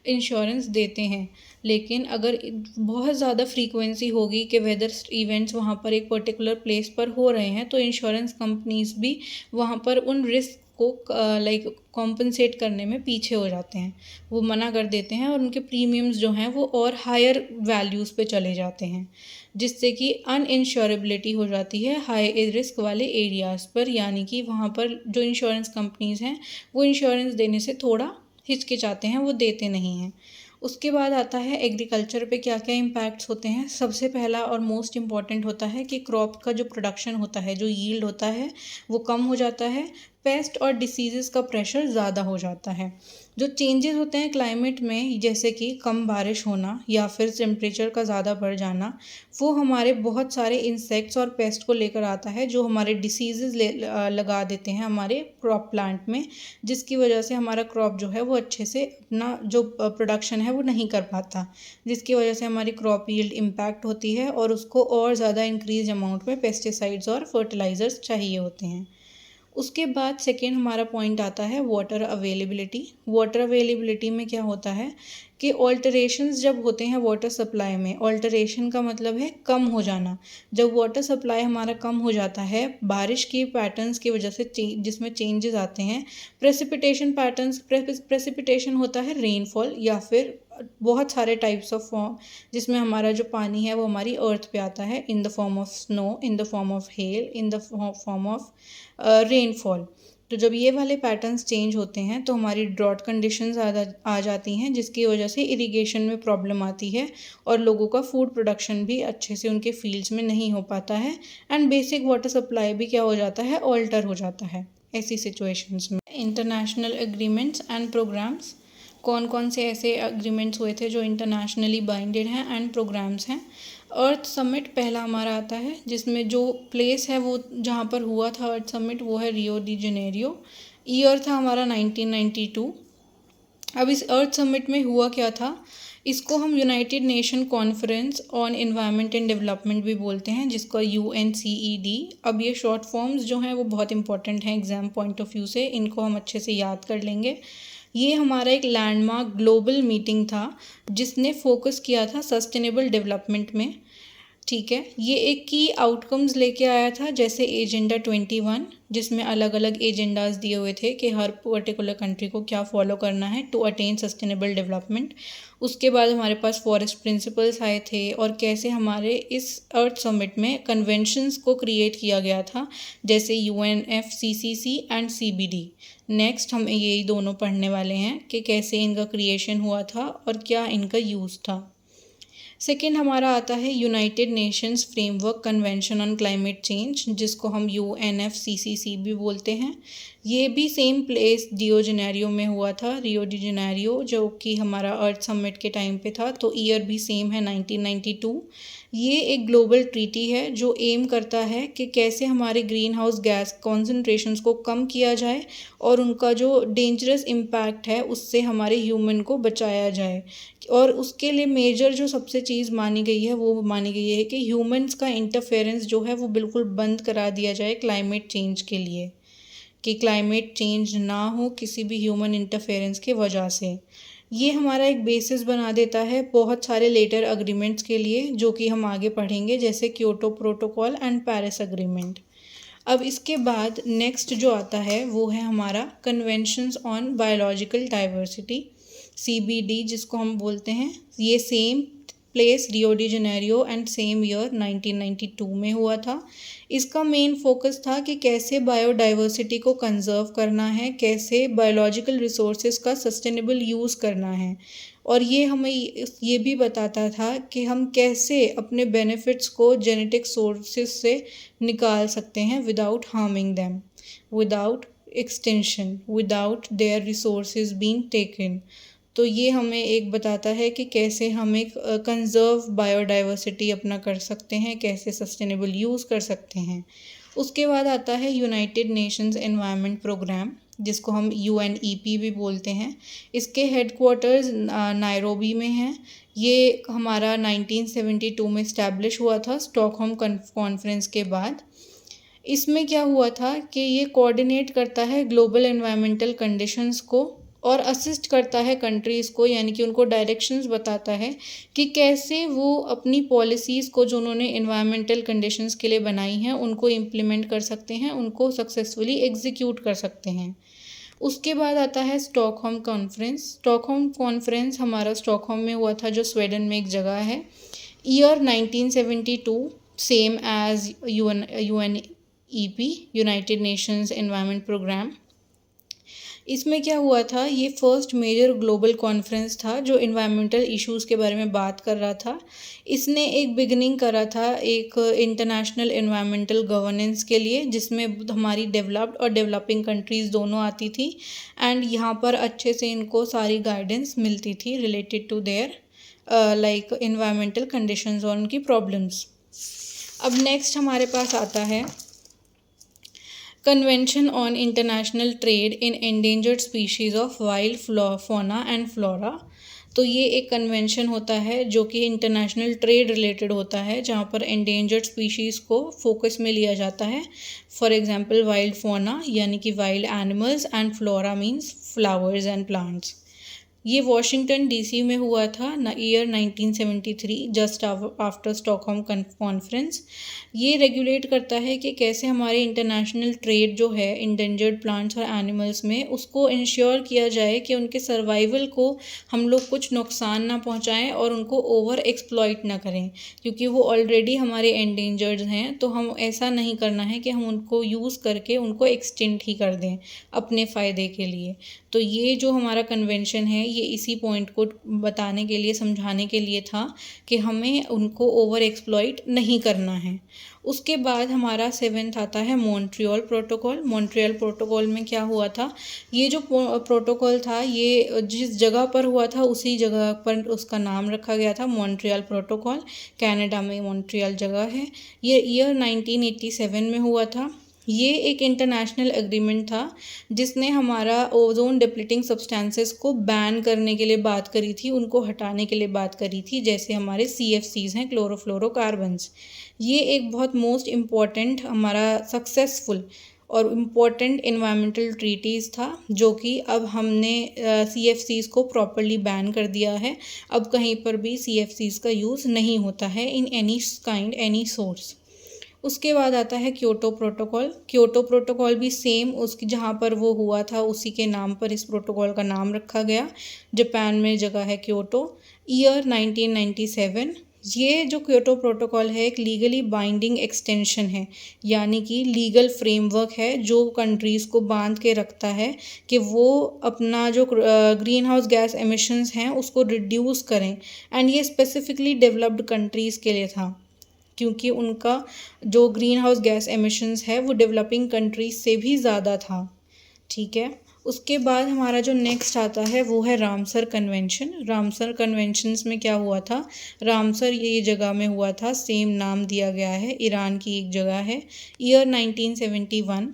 इंश्योरेंस देते हैं, लेकिन अगर बहुत ज़्यादा फ्रीक्वेंसी होगी कि वेदर इवेंट्स वहाँ पर एक पर्टिकुलर प्लेस पर हो रहे हैं तो इंश्योरेंस कंपनीज भी वहाँ पर उन रिस्क को लाइक कॉम्पनसेट करने में पीछे हो जाते हैं, वो मना कर देते हैं और उनके प्रीमियम्स जो हैं वो और हायर वैल्यूज़ पे चले जाते हैं, जिससे कि अनइंश्योरेबिलिटी हो जाती है हाई रिस्क वाले एरियाज़ पर, यानी कि वहाँ पर जो इंश्योरेंस कंपनीज़ हैं वो इंश्योरेंस देने से थोड़ा हिचकिचाते हैं, वो देते नहीं हैं। उसके बाद आता है एग्रीकल्चर पे क्या क्या इम्पैक्ट्स होते हैं। सबसे पहला और मोस्ट इम्पॉर्टेंट होता है कि क्रॉप का जो प्रोडक्शन होता है, जो यील्ड होता है वो कम हो जाता है, पेस्ट और डिसीज़ेज़ का प्रेशर ज़्यादा हो जाता है। जो चेंजेस होते हैं क्लाइमेट में, जैसे कि कम बारिश होना या फिर टेम्परेचर का ज़्यादा बढ़ जाना, वो हमारे बहुत सारे इंसेक्ट्स और पेस्ट को लेकर आता है जो हमारे डिसीज़ेज़ लगा देते हैं हमारे क्रॉप प्लांट में, जिसकी वजह से हमारा क्रॉप जो है वो अच्छे से अपना जो प्रोडक्शन है वो नहीं कर पाता, जिसकी वजह से हमारी क्रॉप यील्ड इम्पैक्ट होती है और उसको और ज़्यादा इंक्रीज अमाउंट में पेस्टिसाइड्स और फर्टिलाइज़र्स चाहिए होते हैं। उसके बाद सेकेंड हमारा पॉइंट आता है वाटर अवेलेबिलिटी। वाटर अवेलेबिलिटी में क्या होता है कि ऑल्टरेशंस जब होते हैं वाटर सप्लाई में, ऑल्टरेशन का मतलब है कम हो जाना। जब वाटर सप्लाई हमारा कम हो जाता है बारिश की पैटर्न्स की वजह से जिसमें चेंजेस आते हैं, प्रेसिपिटेशन पैटर्न्स, प्रेसिपिटेशन होता है रेनफॉल या फिर बहुत सारे टाइप्स ऑफ फॉर्म जिसमें हमारा जो पानी है वो हमारी अर्थ पे आता है in the form of snow, in the form of hell, in the form of rainfall. तो जब ये वाले पैटर्न्स चेंज होते हैं तो हमारी ड्रॉट कंडीशंस आ जाती हैं, जिसकी वजह से इरिगेशन में प्रॉब्लम आती है और लोगों का फूड प्रोडक्शन भी अच्छे से उनके फील्ड्स में नहीं हो पाता है एंड बेसिक वाटर सप्लाई भी क्या हो जाता है, ऑल्टर हो जाता है ऐसी सिचुएशंस में। इंटरनेशनल एग्रीमेंट्स एंड प्रोग्राम्स, कौन कौन से ऐसे एग्रीमेंट्स हुए थे जो इंटरनेशनली बाइंडेड हैं एंड प्रोग्राम्स हैं। अर्थ समिट पहला हमारा आता है, जिसमें जो प्लेस है वो जहाँ पर हुआ था अर्थ समिट वो है रियो डी जेनेरियो। ईयर था हमारा 1992। अब इस अर्थ समिट में हुआ क्या था, इसको हम United nation conference on environment and development भी बोलते हैं, जिसका UNCED। अब ये शॉर्ट फॉर्म्स जो हैं वो बहुत इंपॉर्टेंट हैं एग्जाम पॉइंट ऑफ व्यू से, इनको हम अच्छे से याद कर लेंगे। ये हमारा एक लैंडमार्क ग्लोबल मीटिंग था जिसने फोकस किया था सस्टेनेबल डेवलपमेंट में। ठीक है, ये एक की आउटकम्स लेके आया था, जैसे एजेंडा 21, जिसमें अलग अलग एजेंडाज दिए हुए थे कि हर पर्टिकुलर कंट्री को क्या फॉलो करना है टू अटेन सस्टेनेबल डेवलपमेंट। उसके बाद हमारे पास फॉरेस्ट प्रिंसिपल्स आए थे और कैसे हमारे इस अर्थ समिट में कन्वेंशंस को क्रिएट किया गया था, जैसे UNFCCC एंड CBD। नेक्स्ट हम यही दोनों पढ़ने वाले हैं कि कैसे इनका क्रिएशन हुआ था और क्या इनका यूज़ था। सेकेंड हमारा आता है United Nations framework convention on climate change, जिसको हम UNFCCC भी बोलते हैं। ये भी सेम प्लेस रियो जेनेरियो में हुआ था, रियो डी जेनेरियो, जो कि हमारा अर्थ समिट के टाइम पे था। तो ईयर भी सेम है 1992। ये एक ग्लोबल ट्रीटी है जो एम करता है कि कैसे हमारे ग्रीन हाउस गैस कॉन्सेंट्रेशंस को कम किया जाए और उनका जो डेंजरस इम्पैक्ट है उससे हमारे ह्यूमन को बचाया जाए। और उसके लिए मेजर जो सबसे चीज़ मानी गई है वो मानी गई है कि ह्यूमंस का इंटरफेरेंस जो है वो बिल्कुल बंद करा दिया जाए क्लाइमेट चेंज के लिए, कि क्लाइमेट चेंज ना हो किसी भी ह्यूमन इंटरफेरेंस के वजह से। ये हमारा एक बेसिस बना देता है बहुत सारे लेटर अग्रीमेंट्स के लिए, जो कि हम आगे पढ़ेंगे, जैसे Kyoto protocol and Paris agreement. अब इसके बाद नेक्स्ट जो आता है वो है हमारा conventions on biological diversity, CBD जिसको हम बोलते हैं। ये same place Rio de Janeiro and same year 1992 में हुआ था। इसका मेन फोकस था कि कैसे बायोडाइवर्सिटी को कंजर्व करना है, कैसे बायोलॉजिकल रिसोर्सेज का सस्टेनेबल यूज़ करना है, और ये हमें ये भी बताता था कि हम कैसे अपने बेनिफिट्स को जेनेटिक सोर्सेज से निकाल सकते हैं without harming them, without extension, without their resources being taken. तो ये हमें एक बताता है कि कैसे हम एक कंजर्व बायोडाइवर्सिटी अपना कर सकते हैं, कैसे सस्टेनेबल यूज़ कर सकते हैं। उसके बाद आता है यूनाइटेड नेशंस एनवायरनमेंट प्रोग्राम, जिसको हम UNEP भी बोलते हैं। इसके हेडक्वार्टर्स नायरोबी में हैं। ये हमारा 1972 में इस्टेब्लिश हुआ था स्टॉकहोम कॉन्फ्रेंस के बाद। इसमें क्या हुआ था कि ये कोऑर्डिनेट करता है ग्लोबल एनवायरमेंटल कंडीशंस को और असिस्ट करता है कंट्रीज़ को, यानी कि उनको डायरेक्शंस बताता है कि कैसे वो अपनी पॉलिसीज़ को जो उन्होंने एनवायरमेंटल कंडीशंस के लिए बनाई हैं उनको इम्प्लीमेंट कर सकते हैं, उनको सक्सेसफुली एग्जीक्यूट कर सकते हैं। उसके बाद आता है स्टॉकहोम कॉन्फ्रेंस। स्टॉकहोम कॉन्फ्रेंस हमारा स्टॉकहोम में हुआ था, जो स्वीडन में एक जगह है। Year 1972, same as UNEP, United Nations Environment Programme. इसमें क्या हुआ था, ये फर्स्ट मेजर ग्लोबल कॉन्फ्रेंस था जो इन्वायरमेंटल इश्यूज़ के बारे में बात कर रहा था। इसने एक बिगनिंग करा था एक इंटरनेशनल इन्वायरमेंटल गवर्नेंस के लिए, जिसमें हमारी डेवलप्ड और डेवलपिंग कंट्रीज़ दोनों आती थी एंड यहाँ पर अच्छे से इनको सारी गाइडेंस मिलती थी related to their like environmental conditions और उनकी प्रॉब्लम्स। अब नेक्स्ट हमारे पास आता है Convention on International Trade in Endangered Species of Wild Fauna and Flora. तो ये एक कन्वेंशन होता है जो कि इंटरनेशनल ट्रेड रिलेटेड होता है, जहाँ पर एंडेंजर्ड स्पीशीज़ को फोकस में लिया जाता है। फॉर एग्जांपल वाइल्ड फोना यानी कि wild animals and flora means flowers and plants. ये वॉशिंगटन डीसी में हुआ था year 1973 just after Stockholm conference. ये रेगुलेट करता है कि कैसे हमारे इंटरनेशनल ट्रेड जो है इंडेंजर्ड प्लांट्स और एनिमल्स में उसको इंश्योर किया जाए कि उनके सर्वाइवल को हम लोग कुछ नुकसान ना पहुंचाएं और उनको ओवर एक्सप्लॉइट ना करें, क्योंकि वो ऑलरेडी हमारे एंडेंजर्ड हैं। तो हम ऐसा नहीं करना है कि हम उनको यूज़ करके उनको एक्सटिंक्ट ही कर दें अपने फ़ायदे के लिए। तो ये जो हमारा कन्वेंशन है ये इसी पॉइंट को बताने के लिए, समझाने के लिए था कि हमें उनको ओवर एक्सप्लॉइट नहीं करना है। उसके बाद हमारा 7th आता है मॉन्ट्रियल प्रोटोकॉल। मॉन्ट्रियल प्रोटोकॉल में क्या हुआ था, ये जो प्रोटोकॉल था ये जिस जगह पर हुआ था उसी जगह पर उसका नाम रखा गया था मॉन्ट्रियल प्रोटोकॉल। कनाडा में मॉन्ट्रियल जगह है। ये ईयर 1987 में हुआ था। ये एक इंटरनेशनल एग्रीमेंट था जिसने हमारा ओजोन डिप्लीटिंग सब्सटेंसेस को बैन करने के लिए बात करी थी, उनको हटाने के लिए बात करी थी, जैसे हमारे CFCs हैं, क्लोरोफ्लोरोकार्बन्स। ये एक बहुत मोस्ट इम्पॉर्टेंट हमारा सक्सेसफुल और इम्पॉर्टेंट इन्वायरमेंटल ट्रीटीज़ था, जो कि अब हमने CFCs को प्रॉपरली बैन कर दिया है। अब कहीं पर भी CFCs का यूज़ नहीं होता है in any kind any source. उसके बाद आता है क्योटो प्रोटोकॉल। क्योटो प्रोटोकॉल भी सेम उसकी जहाँ पर वो हुआ था उसी के नाम पर इस प्रोटोकॉल का नाम रखा गया। जापान में जगह है क्योटो। ईयर 1997। ये जो क्योटो प्रोटोकॉल है एक लीगली बाइंडिंग एक्सटेंशन है, यानी कि लीगल फ्रेमवर्क है जो कंट्रीज़ को बांध के रखता है कि वो अपना जो ग्रीन हाउस गैस एमिशंस हैं उसको रिड्यूस करें। एंड ये स्पेसिफिकली डेवलप्ड कंट्रीज़ के लिए था, क्योंकि उनका जो ग्रीन हाउस गैस एमिशंस है वो डेवलपिंग कंट्रीज से भी ज़्यादा था। ठीक है। उसके बाद हमारा जो नेक्स्ट आता है वो है रामसर कन्वेंशन। रामसर कन्वेंशंस में क्या हुआ था, रामसर ये जगह में हुआ था, सेम नाम दिया गया है, ईरान की एक जगह है। ईयर 1971।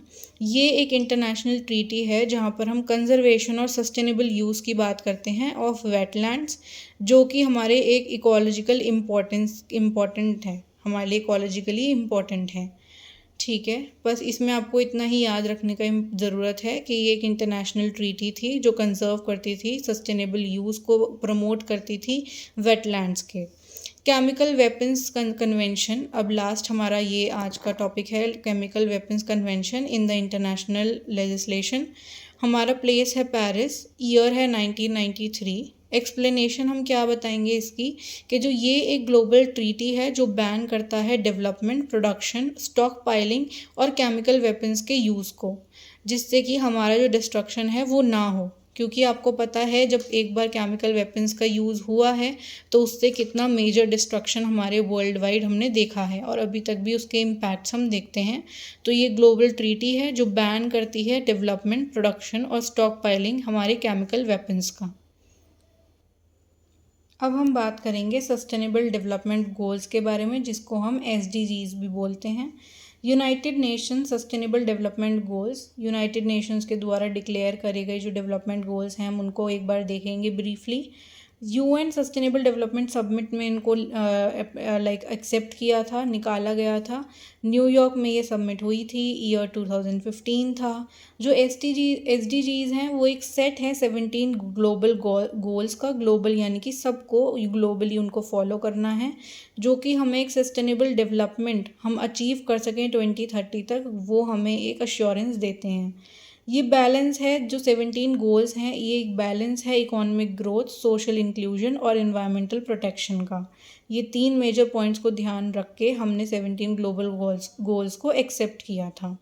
ये एक इंटरनेशनल ट्रीटी है जहाँ पर हम कंजर्वेशन और सस्टेनेबल यूज़ की बात करते हैं ऑफ वेटलैंड्स, जो कि हमारे एक इकोलॉजिकल इम्पोर्टेंट है, हमारे लिए इकोलॉजिकली इम्पोर्टेंट है। ठीक है, बस इसमें आपको इतना ही याद रखने का ज़रूरत है कि ये एक इंटरनेशनल ट्रीटी थी जो कंजर्व करती थी, सस्टेनेबल यूज़ को प्रमोट करती थी वेटलैंड्स के। केमिकल वेपन्स कन्वेंशन, अब लास्ट हमारा ये आज का टॉपिक है, chemical weapons convention in the international legislation. हमारा प्लेस है पेरिस, ईयर है 1993। एक्सप्लेनेशन हम क्या बताएंगे इसकी, कि जो ये एक ग्लोबल ट्रीटी है जो बैन करता है डेवलपमेंट, प्रोडक्शन, स्टॉक पाइलिंग और केमिकल वेपन्स के यूज़ को, जिससे कि हमारा जो डिस्ट्रक्शन है वो ना हो। क्योंकि आपको पता है जब एक बार केमिकल वेपन्स का यूज़ हुआ है तो उससे कितना मेजर डिस्ट्रक्शन हमारे वर्ल्ड वाइड हमने देखा है और अभी तक भी उसके इम्पैक्ट्स हम देखते हैं। तो ये ग्लोबल ट्रीटी है जो बैन करती है डेवलपमेंट, प्रोडक्शन और स्टॉक पाइलिंग हमारे केमिकल वेपन्स का। अब हम बात करेंगे सस्टेनेबल डेवलपमेंट गोल्स के बारे में, जिसको हम SDGs भी बोलते हैं। United nation sustainable development goals, United Nations के द्वारा डिक्लेयर करे गए जो डेवलपमेंट गोल्स हैं हम उनको एक बार देखेंगे briefly. UN sustainable development summit में इनको एक्सेप्ट किया था, निकाला गया था। न्यूयॉर्क में ये समिट हुई थी, ईयर 2015 था। जो SDGs हैं वो एक सेट है 17 ग्लोबल गोल्स का, ग्लोबल यानी कि सबको ग्लोबली उनको फॉलो करना है, जो कि हमें एक सस्टेनेबल डेवलपमेंट हम अचीव कर सकें 2030 तक, वो हमें एक अश्योरेंस देते हैं। ये बैलेंस है, जो 17 गोल्स हैं ये एक बैलेंस है इकोनॉमिक ग्रोथ, सोशल इंक्लूजन और इन्वायरमेंटल प्रोटेक्शन का। ये 3 मेजर पॉइंट्स को ध्यान रख के हमने 17 ग्लोबल गोल्स को एक्सेप्ट किया था।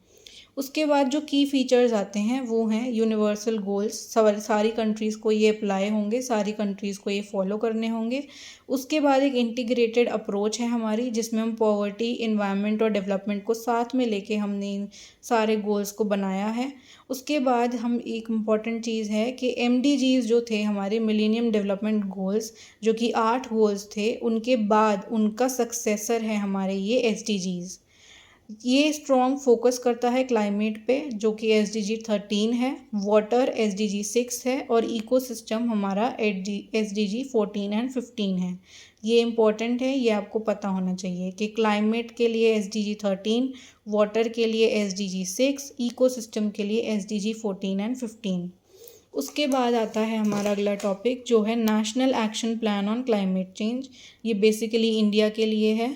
उसके बाद जो की फ़ीचर्स आते हैं वो हैं यूनिवर्सल गोल्स, सारी कंट्रीज़ को ये अप्लाई होंगे, सारी कंट्रीज़ को ये फॉलो करने होंगे। उसके बाद एक इंटीग्रेटेड अप्रोच है हमारी, जिसमें हम पॉवर्टी, इन्वायरमेंट और डेवलपमेंट को साथ में लेके हमने इन सारे गोल्स को बनाया है। उसके बाद हम एक इम्पॉर्टेंट चीज़ है कि MDGs जो थे हमारे मिलेनियम डेवलपमेंट गोल्स, जो कि 8 गोल्स थे, उनके बाद उनका सक्सेसर है हमारे ये SDGs। ये स्ट्रॉन्ग फोकस करता है क्लाइमेट पे, जो कि SDG 13 है, वाटर SDG 6 है, और इकोसिस्टम हमारा SDG 14 एंड 15 है। ये इम्पोर्टेंट है, ये आपको पता होना चाहिए कि क्लाइमेट के लिए SDG 13, वाटर के लिए SDG 6, इकोसिस्टम के लिए SDG 14 एंड 15। उसके बाद आता है हमारा अगला टॉपिक, जो है national action plan on climate change. ये बेसिकली इंडिया के लिए है।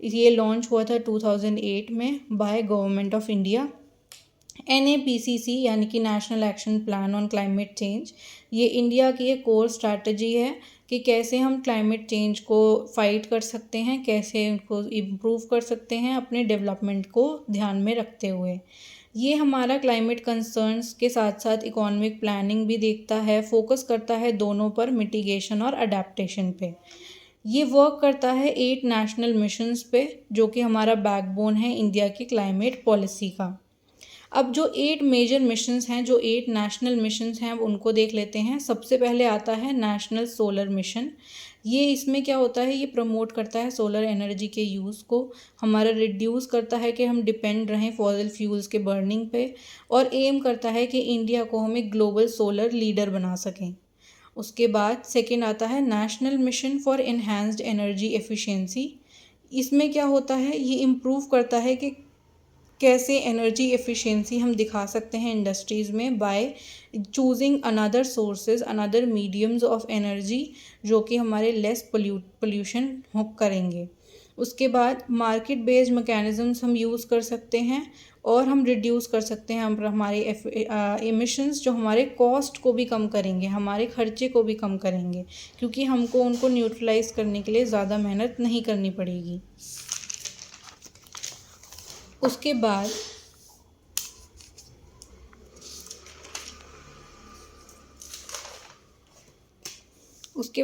ये लॉन्च हुआ था 2008 में by government of India. NAPCC यानी कि national action plan on climate change, ये इंडिया की एक कोर स्ट्रैटेजी है कि कैसे हम क्लाइमेट चेंज को फाइट कर सकते हैं, कैसे उनको इम्प्रूव कर सकते हैं अपने डेवलपमेंट को ध्यान में रखते हुए। ये हमारा क्लाइमेट कंसर्न्स के साथ साथ इकोनॉमिक प्लानिंग भी देखता है, फोकस करता है दोनों पर, मिटिगेशन और अडेप्टेशन पे। ये वर्क करता है 8 नेशनल मिशंस पे, जो कि हमारा बैकबोन है इंडिया की क्लाइमेट पॉलिसी का। अब जो 8 मेजर मिशंस हैं, जो 8 नेशनल मिशंस हैं, अब उनको देख लेते हैं। सबसे पहले आता है नेशनल सोलर मिशन। ये इसमें क्या होता है, ये प्रमोट करता है सोलर एनर्जी के यूज़ को, हमारा रिड्यूस करता है कि हम डिपेंड रहें फॉसिल फ्यूल्स के बर्निंग पे, और एम करता है कि इंडिया को हम एक ग्लोबल सोलर लीडर बना सकें। उसके बाद सेकंड आता है national mission for enhanced energy efficiency. इसमें क्या होता है, ये इम्प्रूव करता है कि कैसे एनर्जी एफिशिएंसी हम दिखा सकते हैं इंडस्ट्रीज़ में by choosing another sources, another mediums of energy, जो कि हमारे लेस पोल्यूशन करेंगे। उसके बाद मार्केट बेस्ड मैकेनिज़म्स हम यूज़ कर सकते हैं, और हम रिड्यूस कर सकते हैं हमारे एमिशंस, जो हमारे कॉस्ट को भी कम करेंगे, हमारे खर्चे को भी कम करेंगे, क्योंकि हमको उनको न्यूट्रलाइज करने के लिए ज़्यादा मेहनत नहीं करनी पड़ेगी। उसके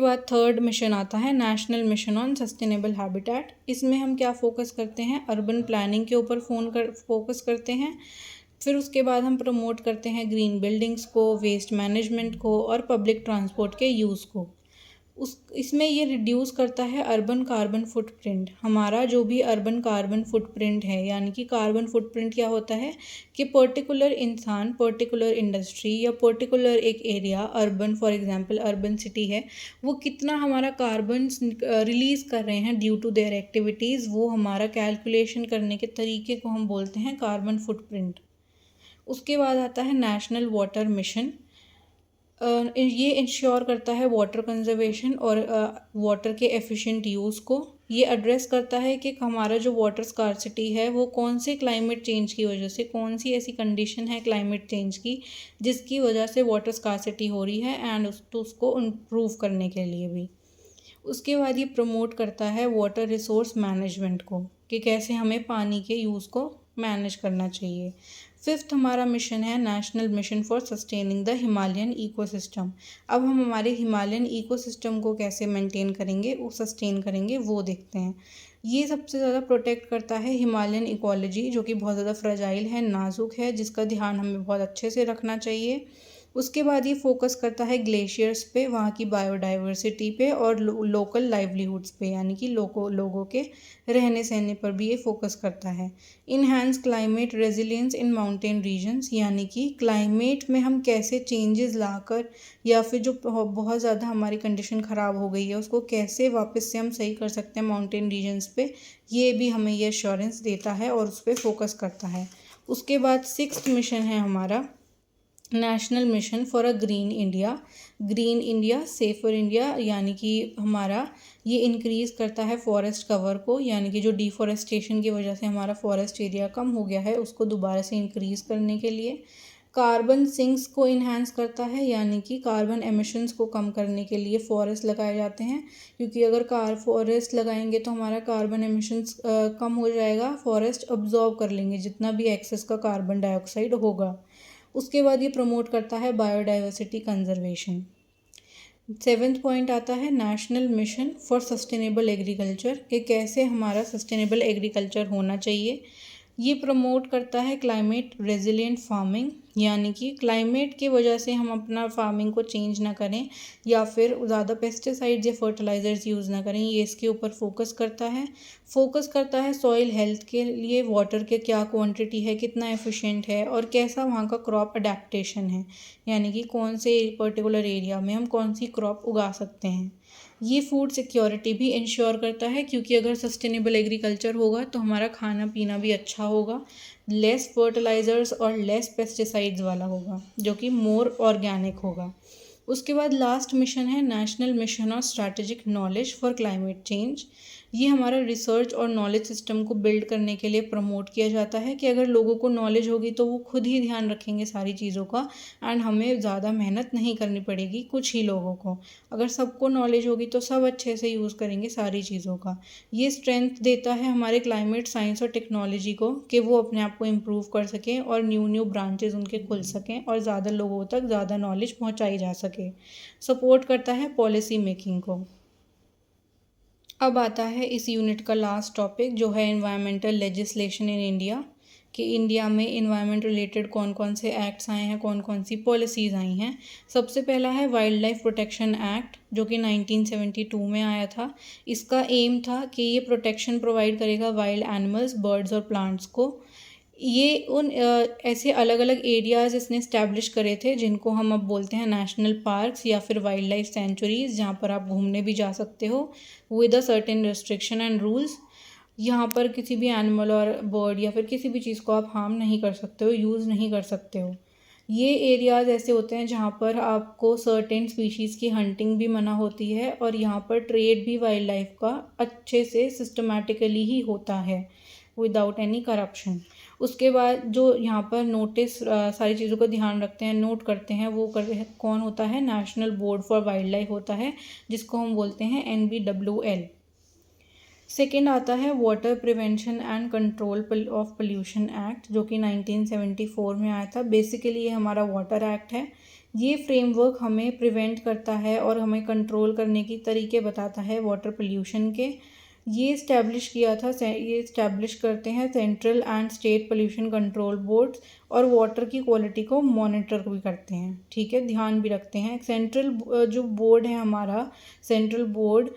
बाद थर्ड मिशन आता है national mission on sustainable habitat. इसमें हम क्या फोकस करते हैं, अर्बन प्लानिंग के ऊपर फोकस करते हैं। फिर उसके बाद हम प्रमोट करते हैं ग्रीन बिल्डिंग्स को, वेस्ट मैनेजमेंट को, और पब्लिक ट्रांसपोर्ट के यूज़ को। इसमें ये रिड्यूस करता है अर्बन कार्बन फुटप्रिंट। हमारा जो भी अर्बन कार्बन फुटप्रिंट है, यानी कि कार्बन फुटप्रिंट क्या होता है कि पर्टिकुलर इंसान, पर्टिकुलर इंडस्ट्री या पर्टिकुलर एक area, urban for example urban city है, वो कितना हमारा कार्बन रिलीज़ कर रहे हैं ड्यू टू देयर एक्टिविटीज़, वो हमारा कैलकुलेशन करने के तरीके को हम बोलते हैं कार्बन फुटप्रिंट। उसके बाद आता है नेशनल वाटर मिशन। ये इंश्योर करता है वाटर कंजर्वेशन और वाटर के एफिशिएंट यूज़ को। ये एड्रेस करता है कि हमारा जो वाटर स्कार्सिटी है, वो कौन से क्लाइमेट चेंज की वजह से, कौन सी ऐसी कंडीशन है क्लाइमेट चेंज की जिसकी वजह से वाटर स्कार्सिटी हो रही है, एंड उसको इम्प्रूव करने के लिए भी। उसके बाद ये प्रमोट करता है वाटर रिसोर्स मैनेजमेंट को, कि कैसे हमें पानी के यूज़ को मैनेज करना चाहिए। फिफ्थ हमारा मिशन है national mission for sustaining the Himalayan ecosystem. अब हम हमारे हिमालयन इकोसिस्टम को कैसे मेंटेन करेंगे, वो सस्टेन करेंगे, वो देखते हैं। ये सबसे ज़्यादा प्रोटेक्ट करता है हिमालयन इकोलॉजी, जो कि बहुत ज़्यादा फ्रेजाइल है, नाजुक है, जिसका ध्यान हमें बहुत अच्छे से रखना चाहिए। उसके बाद ये फोकस करता है ग्लेशियर्स पे, वहाँ की बायोडाइवर्सिटी पे, और लोकल लाइवलीहुड्स पे, यानी कि लोगों के रहने सहने पर भी ये फोकस करता है। Enhance climate resilience in mountain regions, यानी कि क्लाइमेट में हम कैसे चेंजेस लाकर, या फिर जो बहुत ज़्यादा हमारी कंडीशन ख़राब हो गई है उसको कैसे वापस से हम सही कर सकते हैं माउंटेन रीजन्स पे, ये भी हमें ये एश्योरेंस देता है और उस पर फोकस करता है। उसके बाद सिक्स्थ मिशन है हमारा national mission for a green India. Green India safer India, यानी कि हमारा ये इंक्रीज़ करता है फॉरेस्ट कवर को, यानी कि जो डिफॉरेस्टेशन की वजह से हमारा फॉरेस्ट एरिया कम हो गया है उसको दोबारा से इंक्रीज़ करने के लिए। कार्बन सिंक्स को इन्हांस करता है, यानी कि कार्बन एमिशंस को कम करने के लिए फॉरेस्ट लगाए जाते हैं, क्योंकि अगर फॉरेस्ट लगाएंगे तो हमारा कार्बन एमिशंस कम हो जाएगा, फॉरेस्ट अब्जॉर्ब कर लेंगे जितना भी एक्सेस का कार्बन डाइऑक्साइड होगा। उसके बाद ये प्रमोट करता है बायोडाइवर्सिटी कंजर्वेशन। सेवेंथ पॉइंट आता है national mission for sustainable agriculture, कि कैसे हमारा सस्टेनेबल एग्रीकल्चर होना चाहिए। ये प्रमोट करता है क्लाइमेट रेजिलिएंट फार्मिंग, यानी कि क्लाइमेट की वजह से हम अपना फार्मिंग को चेंज ना करें या फिर ज़्यादा पेस्टिसाइड्स या फर्टिलाइज़र्स यूज़ ना करें, ये इसके ऊपर फोकस करता है सॉइल हेल्थ के लिए, वाटर के क्या क्वांटिटी है, कितना एफिशिएंट है और कैसा वहाँ का क्रॉप अडेप्टेशन है, यानी कि कौन से पर्टिकुलर एरिया में हम कौन सी क्रॉप उगा सकते हैं। ये फूड सिक्योरिटी भी इंश्योर करता है, क्योंकि अगर सस्टेनेबल एग्रीकल्चर होगा तो हमारा खाना पीना भी अच्छा होगा, लेस फर्टिलाइज़र्स और लेस पेस्टिसाइड्स वाला होगा, जो कि मोर ऑर्गेनिक होगा। उसके बाद लास्ट मिशन है national mission of strategic knowledge for climate change. ये हमारा रिसर्च और नॉलेज सिस्टम को बिल्ड करने के लिए प्रमोट किया जाता है कि अगर लोगों को नॉलेज होगी तो वो खुद ही ध्यान रखेंगे सारी चीज़ों का, एंड हमें ज़्यादा मेहनत नहीं करनी पड़ेगी कुछ ही लोगों को। अगर सबको नॉलेज होगी तो सब अच्छे से यूज़ करेंगे सारी चीज़ों का। ये स्ट्रेंथ देता है हमारे क्लाइमेट साइंस और टेक्नोलॉजी को कि वो अपने आप को इम्प्रूव कर सकें और न्यू ब्रांचेज उनके खुल सकें और ज़्यादा लोगों तक ज़्यादा नॉलेज पहुँचाई जा सके। सपोर्ट करता है पॉलिसी मेकिंग को। अब आता है इस यूनिट का लास्ट टॉपिक, जो है एनवायरमेंटल लेजिस्लेशन इन इंडिया, कि इंडिया में इन्वायरमेंट रिलेटेड कौन कौन से एक्ट्स आए हैं, कौन कौन सी पॉलिसीज़ आई हैं। सबसे पहला है वाइल्ड लाइफ प्रोटेक्शन एक्ट, जो कि 1972 में आया था। इसका एम था कि ये प्रोटेक्शन प्रोवाइड करेगा वाइल्ड एनिमल्स, बर्ड्स और प्लांट्स को। ये उन ऐसे अलग अलग एरियाज़ इसने इस्टेब्लिश करे थे जिनको हम अब बोलते हैं नेशनल पार्क्स या फिर वाइल्ड लाइफ सेंचुरीज़, जहाँ पर आप घूमने भी जा सकते हो with a certain restriction and rules. यहाँ पर किसी भी एनिमल और बर्ड या फिर किसी भी चीज़ को आप हार्म नहीं कर सकते हो, यूज़ नहीं कर सकते हो। ये एरियाज़ ऐसे होते हैं जहाँ पर आपको सर्टेन स्पीशीज़ की हंटिंग भी मना होती है और यहाँ पर ट्रेड भी वाइल्ड लाइफ का अच्छे से सिस्टमैटिकली ही होता है विदाउट एनी करप्शन। उसके बाद जो यहाँ पर नोटिस सारी चीज़ों का ध्यान रखते हैं, नोट करते हैं, वो कौन होता है, national board for wild life होता है, जिसको हम बोलते हैं NBWL। सेकेंड आता है water prevention and control of pollution act, जो कि 1974 में आया था। बेसिकली ये हमारा वाटर एक्ट है। ये फ्रेमवर्क हमें प्रिवेंट करता है और हमें कंट्रोल करने की तरीके बताता है वाटर पोल्यूशन के। ये इस्टेब्लिश करते हैं central and state pollution control boards, और वाटर की क्वालिटी को मॉनिटर भी करते हैं, ठीक है, ध्यान भी रखते हैं। सेंट्रल जो बोर्ड है हमारा, सेंट्रल बोर्ड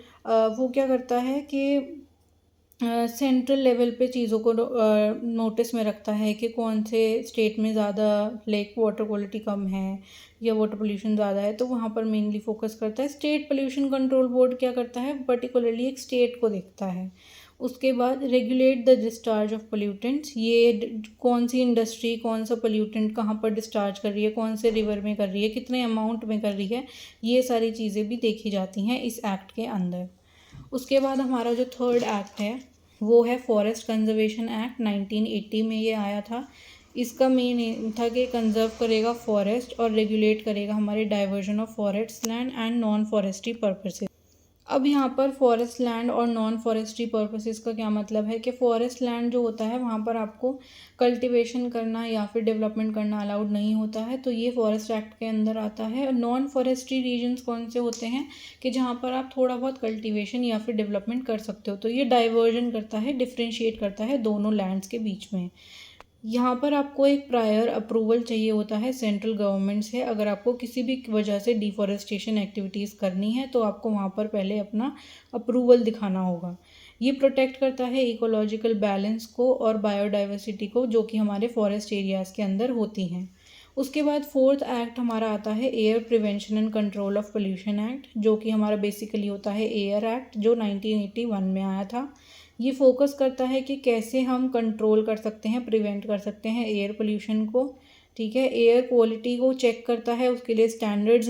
वो क्या करता है कि सेंट्रल लेवल पे चीज़ों को नोटिस में रखता है कि कौन से स्टेट में ज़्यादा लाइक वाटर क्वालिटी कम है या वाटर पोल्यूशन ज़्यादा है, तो वहाँ पर मेनली फोकस करता है। स्टेट पोल्यूशन कंट्रोल बोर्ड क्या करता है, पर्टिकुलरली एक स्टेट को देखता है। उसके बाद regulate the discharge of pollutants, ये कौन सी इंडस्ट्री कौन सा पोल्यूटेंट कहाँ पर डिस्चार्ज कर रही है, कौन से रिवर में कर रही है, कितने अमाउंट में कर रही है, ये सारी चीज़ें भी देखी जाती हैं इस एक्ट के अंदर। उसके बाद हमारा जो थर्ड एक्ट है वो है फॉरेस्ट कंजर्वेशन एक्ट, 1980 में ये आया था। इसका मेन एम था कि कंजर्व करेगा फॉरेस्ट और रेगुलेट करेगा हमारे diversion of forest land and non forestry purposes. अब यहाँ पर फॉरेस्ट लैंड और नॉन फॉरेस्ट्री पर्पसेस का क्या मतलब है कि फॉरेस्ट लैंड जो होता है वहाँ पर आपको कल्टीवेशन करना या फिर डेवलपमेंट करना अलाउड नहीं होता है, तो ये फॉरेस्ट एक्ट के अंदर आता है। और नॉन फॉरेस्ट्री रीजन्स कौन से होते हैं कि जहाँ पर आप थोड़ा बहुत कल्टीवेशन या फिर डेवलपमेंट कर सकते हो, तो ये डाइवर्जन करता है, डिफ्रेंशिएट करता है दोनों लैंड्स के बीच में। यहाँ पर आपको एक प्रायर अप्रूवल चाहिए होता है सेंट्रल गवर्नमेंट से। अगर आपको किसी भी वजह से डिफॉरेस्टेशन एक्टिविटीज़ करनी है तो आपको वहाँ पर पहले अपना अप्रूवल दिखाना होगा। ये प्रोटेक्ट करता है इकोलॉजिकल बैलेंस को और बायोडाइवर्सिटी को, जो कि हमारे फॉरेस्ट एरियाज़ के अंदर होती हैं। उसके बाद फोर्थ एक्ट हमारा आता है air prevention and control of pollution act, जो कि हमारा बेसिकली होता है एयर एक्ट, जो 1981 में आया था। ये फोकस करता है कि कैसे हम कंट्रोल कर सकते हैं, प्रिवेंट कर सकते हैं एयर पोल्यूशन को, ठीक है। एयर क्वालिटी को चेक करता है, उसके लिए स्टैंडर्ड्स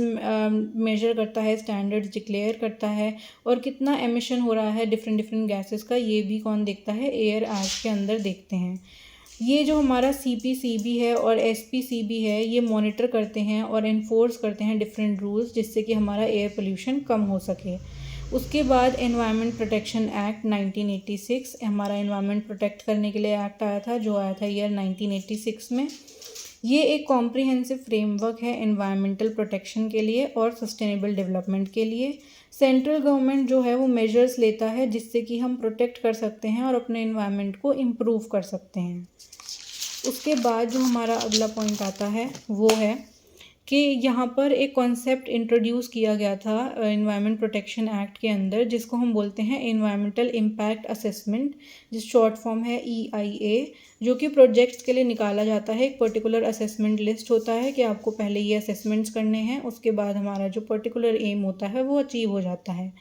मेजर करता है, स्टैंडर्ड्स डिक्लेयर करता है, और कितना एमिशन हो रहा है डिफरेंट गैसेस का, ये भी कौन देखता है, एयर एक्ट के अंदर देखते हैं। ये जो हमारा CPCB है और SPCB है, ये मॉनिटर करते हैं और इन्फोर्स करते हैं डिफरेंट रूल्स, जिससे कि हमारा एयर पोल्यूशन कम हो सके। उसके बाद एनवायरनमेंट प्रोटेक्शन एक्ट 1986, हमारा एनवायरनमेंट प्रोटेक्ट करने के लिए एक्ट आया था, जो आया था ईयर 1986 में। ये एक कॉम्प्रिहेंसिव फ्रेमवर्क है एनवायरमेंटल प्रोटेक्शन के लिए और सस्टेनेबल डेवलपमेंट के लिए। सेंट्रल गवर्नमेंट जो है वो मेजर्स लेता है जिससे कि हम प्रोटेक्ट कर सकते हैं और अपने एनवायरनमेंट को इम्प्रूव कर सकते हैं। उसके बाद जो हमारा अगला पॉइंट आता है वो है कि यहाँ पर एक कॉन्सेप्ट इंट्रोड्यूस किया गया था एनवायरनमेंट प्रोटेक्शन एक्ट के अंदर, जिसको हम बोलते हैं एनवायरमेंटल इम्पैक्ट असेसमेंट, जिस शॉर्ट फॉर्म है EIA, जो कि प्रोजेक्ट्स के लिए निकाला जाता है। एक पर्टिकुलर असेसमेंट लिस्ट होता है कि आपको पहले ये असेसमेंट्स करने हैं, उसके बाद हमारा जो पर्टिकुलर एम होता है वो अचीव हो जाता है।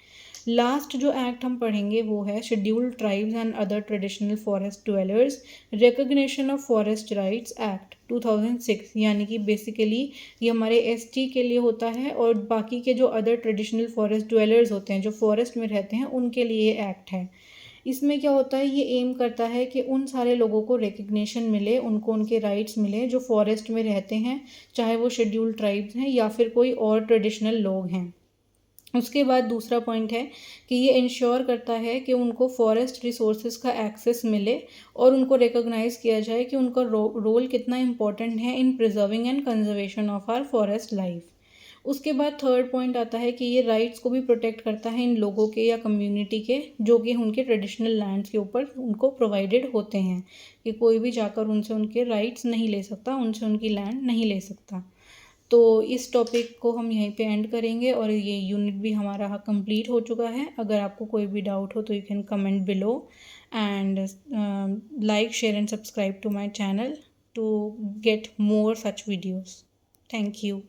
लास्ट जो एक्ट हम पढ़ेंगे वो है scheduled tribes and other traditional forest dwellers recognition of forest rights act 2006, यानी कि बेसिकली ये हमारे ST के लिए होता है और बाकी के जो अदर ट्रेडिशनल फॉरेस्ट ड्वेलर्स होते हैं जो फॉरेस्ट में रहते हैं उनके लिए ये एक्ट है। इसमें क्या होता है, ये एम करता है कि उन सारे लोगों को रिकग्निशन मिले, उनको उनके राइट्स मिले जो फॉरेस्ट में रहते हैं, चाहे वो शेड्यूल्ड ट्राइब्स हैं या फिर कोई और ट्रेडिशनल लोग हैं। उसके बाद दूसरा पॉइंट है कि ये इंश्योर करता है कि उनको फॉरेस्ट रिसोर्सेज का एक्सेस मिले और उनको रिकॉग्नाइज किया जाए कि उनका रोल कितना इम्पोर्टेंट है in preserving and conservation of our forest life. उसके बाद थर्ड पॉइंट आता है कि ये राइट्स को भी प्रोटेक्ट करता है इन लोगों के या कम्युनिटी के जो कि उनके ट्रेडिशनल लैंड्स के ऊपर उनको प्रोवाइडेड होते हैं, कि कोई भी जाकर उनसे उनके राइट्स नहीं ले सकता, उनसे उनकी लैंड नहीं ले सकता। तो इस टॉपिक को हम यहीं पे एंड करेंगे और ये यूनिट भी हमारा कंप्लीट हो चुका है। अगर आपको कोई भी डाउट हो तो you can comment below and like, share and subscribe to my channel to get more such videos. Thank you.